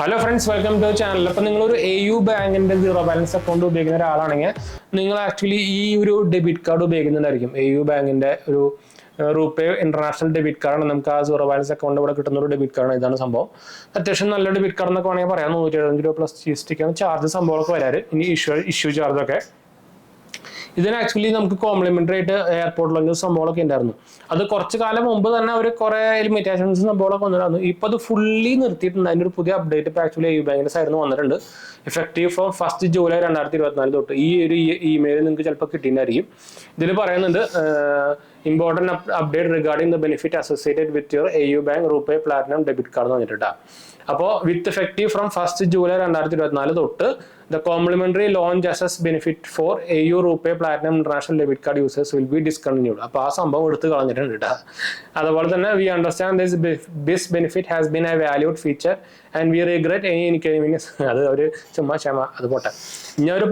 Hello friends, welcome to channel. അപ്പോൾ നിങ്ങളൊരു AU ബാങ്കിന്റെ സീറോ ബാലൻസ് അക്കൗണ്ട് ഉപയോഗിക്കുന്ന ഒരാളാണെങ്കിൽ നിങ്ങൾ ആക്ച്വലി ഈ ഒരു ഡെബിറ്റ് കാർഡ് ഉപയോഗിക്കുന്നുണ്ടായിരിക്കും. AU ബാങ്കിന്റെ ഒരു റൂപേ ഇന്റർനാഷണൽ ഡെബിറ്റ് കാർഡാണ്. നമുക്ക് ആ സീറോ ബാലൻസ് അക്കൗണ്ട് ഇവിടെ കിട്ടുന്ന ഒരു ഡെബിറ്റ് കാർഡാണ്. ഇതാണ് സംഭവം. അത്യാവശ്യം നല്ല ഡെബിറ്റ് കാർഡ് എന്നൊക്കെ വേണമെങ്കിൽ പറയാം. 175 രൂപ പ്ലസ് GST ചാർജ് സംഭവമൊക്കെ വരാറ്. ഇനി ഇഷ്യൂ ചാർജൊക്കെ ഇതിന് ആക്ച്വലി നമുക്ക് കോംപ്ലിമെന്ററി ആയിട്ട് എയർപോർട്ടിലൊക്കെ സംഭവങ്ങളൊക്കെ ഉണ്ടായിരുന്നു. അത് കുറച്ച് കാലം മുമ്പ് തന്നെ അവർ കുറെ ലിമിറ്റേഷൻസ് സംഭവങ്ങളൊക്കെ വന്നിട്ടായിരുന്നു. ഇപ്പൊ അത് ഫുള്ളി നിർത്തിയിട്ടുണ്ട്. അതിന്റെ ഒരു പുതിയ അപ്ഡേറ്റ് ഇപ്പൊ ആക്ച്വലി AU ബാങ്കിന്റെ സൈഡിൽ നിന്ന് വന്നിട്ടുണ്ട്. എഫക്റ്റീവ് ഫ്രോം 1 ജൂലൈ 2024 തൊട്ട് ഈ ഒരു ഇമെയിൽ നിങ്ങൾക്ക് ചിലപ്പോൾ കിട്ടിയിട്ടുണ്ടായിരിക്കും. ഇതിൽ പറയുന്നുണ്ട് important update regarding the benefit associated with your AU bank RuPay platinum debit card എന്ന് പറഞ്ഞിട്ടാ. അപ്പോൾ വിത്ത് എഫക്റ്റീവ് ഫ്രം 1 ജൂലൈ 2024 തൊട്ട് the complimentary lounge access benefit for AU RuPay platinum international debit card users will be discontinued. അപ്പോൾ ആ സംഭവം എടുത്ത് കളഞ്ഞിട്ടുണ്ട് കേട്ടോ. അതുപോലെ തന്നെ we understand this benefit has been a valued feature and we regret any inconvenience. അത് അവർ ചുമ്മാ അത് പോട്ടെ. ഇനി അവർ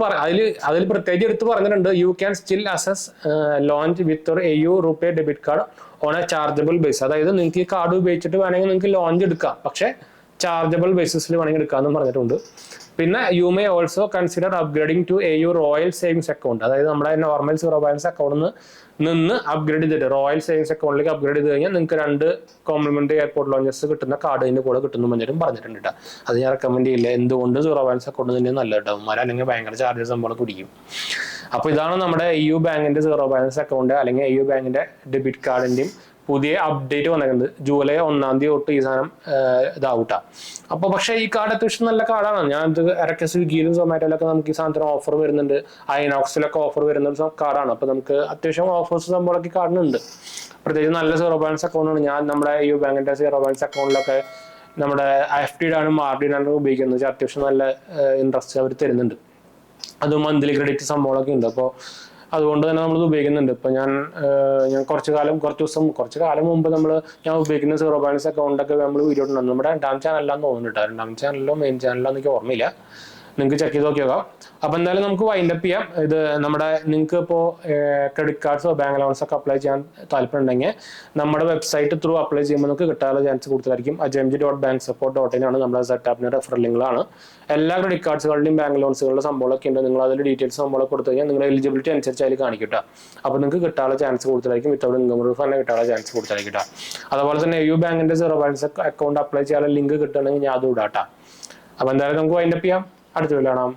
അതിൽ പ്രത്യേകിച്ച് എടുത്ത് പറഞ്ഞിട്ടുണ്ട് you can still access lounge with ഒരു AU RuPay debit card on a chargeable base. അതായത് നിങ്ങൾക്ക് ഈ കാർഡ് ഉപയോഗിച്ചിട്ട് വേണമെങ്കിൽ നിങ്ങൾക്ക് ലോഞ്ച് എടുക്കാം, പക്ഷേ ചാർജബിൾ ബേസിസിൽ വേണമെങ്കിൽ എടുക്കാമെന്നും പറഞ്ഞിട്ടുണ്ട്. പിന്നെ you may also consider upgrading to AU royal savings account. അതായത് നമ്മുടെ നോർമൽ സീറോ ബാലൻസ് അക്കൗണ്ടിൽ നിന്ന് അപ്ഗ്രേഡ് ചെയ്തിട്ട് റോയൽ സേവിങ്സ് അക്കൗണ്ടിലേക്ക് അപ്ഗ്രേഡ് ചെയ്ത് കഴിഞ്ഞാൽ നിങ്ങൾക്ക് 2 കോംപ്ലിമെന്ററി എയർപോർട്ട് ലോഞ്ചസ് കിട്ടുന്ന കാർഡിന്റെ കൂടെ കിട്ടുന്നു പറഞ്ഞിട്ടും പറഞ്ഞിട്ടുണ്ട് കേട്ടോ. അത് ഞാൻ റെക്കമെൻഡ് ചെയ്യില്ല. എന്തുകൊണ്ട് സീറോ ബാലൻസ് അക്കൗണ്ട് തന്നെ നല്ല കേട്ടോ, അല്ലെങ്കിൽ ഭയങ്കര ചാർജസ് നമ്മൾ കുടിക്കും. അപ്പോൾ ഇതാണ് നമ്മുടെ AU ബാങ്കിന്റെ സീറോ ബാലൻസ് അക്കൗണ്ട് അല്ലെങ്കിൽ AU ബാങ്കിന്റെ ഡെബിറ്റ് കാർഡിന്റെയും പുതിയ അപ്ഡേറ്റ് വന്നിട്ടുണ്ട്. ജൂലൈ 1 തൊട്ട് ഈ സാധനം ഇതാവൂട്ടാ. അപ്പോൾ പക്ഷേ ഈ കാർഡ് അത്യാവശ്യം നല്ല കാർഡാണ്. ഞാൻ ഇത് ഇറക്കിയ സ്വിഗ്ഗിയിലും സൊമാറ്റോയിലൊക്കെ നമുക്ക് ഈ സാധനത്തിന് ഓഫർ വരുന്നുണ്ട്. ഐനോക്സിലൊക്കെ ഓഫർ വരുന്ന ഒരു കാർഡാണ്. അപ്പോൾ നമുക്ക് അത്യാവശ്യം ഓഫേഴ്സ് സംഭവമൊക്കെ കാർഡിനുണ്ട്. പ്രത്യേകിച്ച് നല്ല സീറോ ബാലൻസ് അക്കൗണ്ടാണ്. ഞാൻ നമ്മുടെ AU ബാങ്കിന്റെ സീറോ ബാലൻസ് അക്കൗണ്ടിലൊക്കെ നമ്മുടെ FD ഇടാനും RD ഇടാനും ഉപയോഗിക്കുന്നത്. അത്യാവശ്യം നല്ല ഇൻട്രസ്റ്റ് അവർ തരുന്നുണ്ട്. അത് മന്ത്ലി ക്രെഡിറ്റ് സംഭവങ്ങളൊക്കെ ഉണ്ട്. അപ്പോൾ അതുകൊണ്ട് തന്നെ നമ്മൾ ഉപയോഗിക്കുന്നുണ്ട്. ഇപ്പൊ ഞാൻ കുറച്ച് കാലം മുമ്പ് ഞാൻ ഉപയോഗിക്കുന്ന സീറോ ബാലൻസ് അക്കൗണ്ടൊക്കെ നമ്മൾ വീഡിയോ ഇട്ടുണ്ട്. നമ്മുടെ 2ാം ചാനലിലാന്ന് തോന്നുന്നുണ്ട്. 2ാം ചാനലിലോ മെയിൻ ചാനലിലോ എനിക്ക് ഓർമ്മയില്ല. നിങ്ങൾക്ക് ചെക്ക് ചെയ്ത് നോക്കിയോക്കാം. അപ്പൊ എന്തായാലും നമുക്ക് വൈൻഡപ്പ് ചെയ്യാം. ഇത് നിങ്ങൾക്ക് ഇപ്പോൾ ക്രെഡിറ്റ് കാർഡ്സോ ബാങ്ക് അലവൻസ് ഒക്കെ അപ്ലൈ ചെയ്യാൻ താല്പര്യം ഉണ്ടെങ്കിൽ നമ്മുടെ വെബ്സൈറ്റ് ത്രൂ അപ്ലൈ ചെയ്യുമ്പോൾ നമുക്ക് കിട്ടാനുള്ള ചാൻസ് കൂടുതലായിരിക്കും. ajmg.banksupport.in ആണ് നമ്മുടെ സെറ്റപ്പിന്റെ റെഫറൽ ലിങ്കാണ്. എല്ലാ ക്രെഡിറ്റ് കാർഡ്സുകളുടെയും ബാങ്ക് ലോൺസുകളുടെ സംഭവമൊക്കെ ഉണ്ട്. നിങ്ങൾ അതിൽ ഡീറ്റെയിൽസ് സംഭവം കൊടുത്തു കഴിഞ്ഞാൽ നിങ്ങളുടെ എലിജിബിലിറ്റി അനുസരിച്ച് അതിൽ കാണിക്കട്ടെ. അപ്പോൾ നിങ്ങൾക്ക് കിട്ടാനുള്ള ചാൻസ് കൂടുതലായിരിക്കും. വിത്തൗട്ട് ഇൻകം പ്രൂഫ് തന്നെ കിട്ടാനുള്ള ചാൻസ് കൂടുതലായിരിക്കും. അതുപോലെ തന്നെ AU ബാങ്കിന്റെ സീറോ ബാലൻസ് അക്കൗണ്ട് അപ്ലൈ ചെയ്യാനുള്ള ലിങ്ക് കിട്ടുകയാണെങ്കിൽ ഞാൻ അതും ഇടാം. അപ്പോൾ എന്തായാലും നമുക്ക് വൈൻഡപ്പ് ചെയ്യാം. അടുത്ത വീഡിയോ കാണാം.